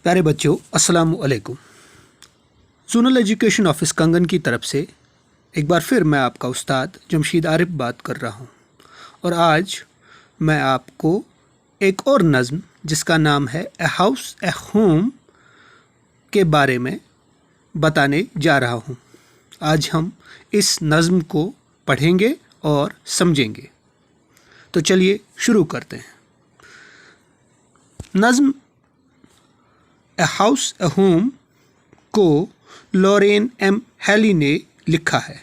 प्यारे बच्चों, अस्सलामु अलैकुम। जोनल एजुकेशन ऑफिस कंगन की तरफ से एक बार फिर मैं आपका उस्ताद जमशीद आरिफ बात कर रहा हूँ और आज मैं आपको एक और नज़्म जिसका नाम है ए हाउस ए होम के बारे में बताने जा रहा हूँ। आज हम इस नज़्म को पढ़ेंगे और समझेंगे। तो चलिए शुरू करते हैं। नज़्म ए हाउस ए होम को लॉरेन एम हैली ने लिखा है।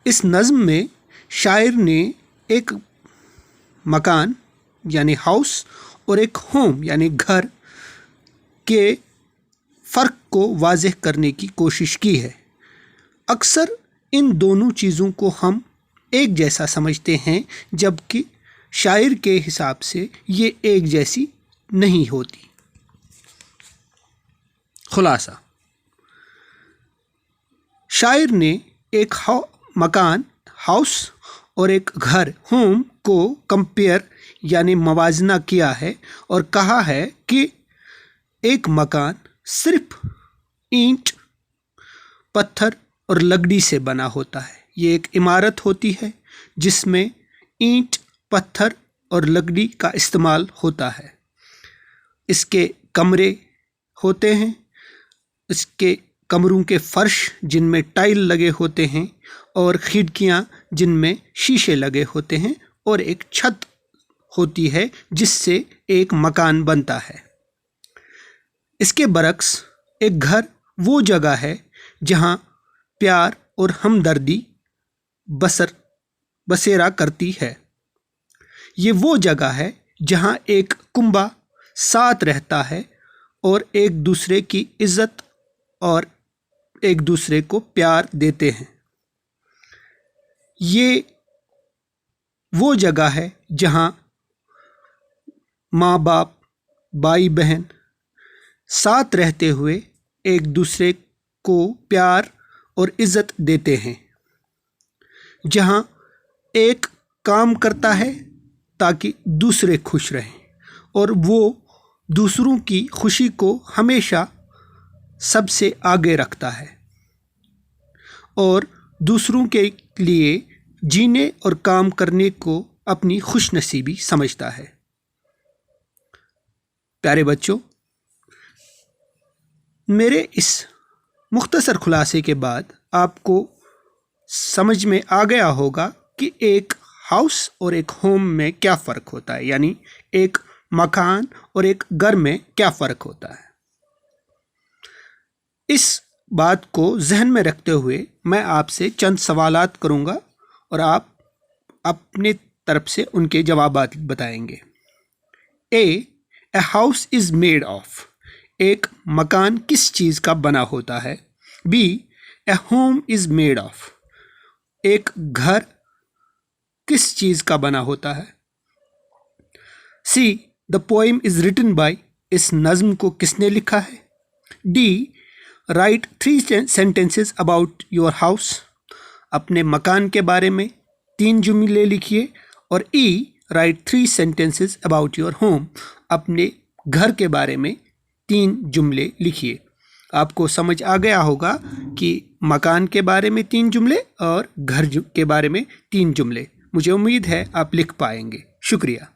इस नज़्म में शायर ने एक मकान यानी हाउस और एक होम यानी घर के फ़र्क को वाज़ेह करने की कोशिश की है। अक्सर इन दोनों चीज़ों को हम एक जैसा समझते हैं, जबकि शायर के हिसाब से ये एक जैसी नहीं होती। खुलासा, शायर ने एक मकान हाउस और एक घर होम को कंपेयर यानी मवाजना किया है और कहा है कि एक मकान सिर्फ ईंट, पत्थर और लकड़ी से बना होता है। ये एक इमारत होती है जिसमें ईंट, पत्थर और लकड़ी का इस्तेमाल होता है। इसके कमरे होते हैं, इसके कमरों के फर्श जिनमें टाइल लगे होते हैं और खिड़कियां जिनमें शीशे लगे होते हैं और एक छत होती है जिससे एक मकान बनता है। इसके बरक्स एक घर वो जगह है जहां प्यार और हमदर्दी बसेरा करती है। ये वो जगह है जहां एक कुंबा साथ रहता है और एक दूसरे की इज्जत और एक दूसरे को प्यार देते हैं। ये वो जगह है जहां माँ बाप, भाई बहन साथ रहते हुए एक दूसरे को प्यार और इज्जत देते हैं, जहां एक काम करता है ताकि दूसरे खुश रहें और वो दूसरों की खुशी को हमेशा सबसे आगे रखता है और दूसरों के लिए जीने और काम करने को अपनी खुशनसीबी समझता है। प्यारे बच्चों, मेरे इस मुख्तसर खुलासे के बाद आपको समझ में आ गया होगा कि एक हाउस और एक होम में क्या फ़र्क होता है, यानी एक मकान और एक घर में क्या फ़र्क होता है। इस बात को जहन में रखते हुए मैं आपसे चंद सवालात करूंगा और आप अपने तरफ से उनके जवाबात बताएंगे। A house is made of, एक मकान किस चीज़ का बना होता है। B a home is made of, एक घर किस चीज़ का बना होता है। C the poem is written by, इस नज़्म को किसने लिखा है। D write 3 sentences about your house, अपने मकान के बारे में 3 जुमले लिखिए। और E write 3 sentences about your home, अपने घर के बारे में 3 जुमले लिखिए। आपको समझ आ गया होगा कि मकान के बारे में 3 जुमले और घर के बारे में 3 जुमले। मुझे उम्मीद है आप लिख पाएंगे। शुक्रिया।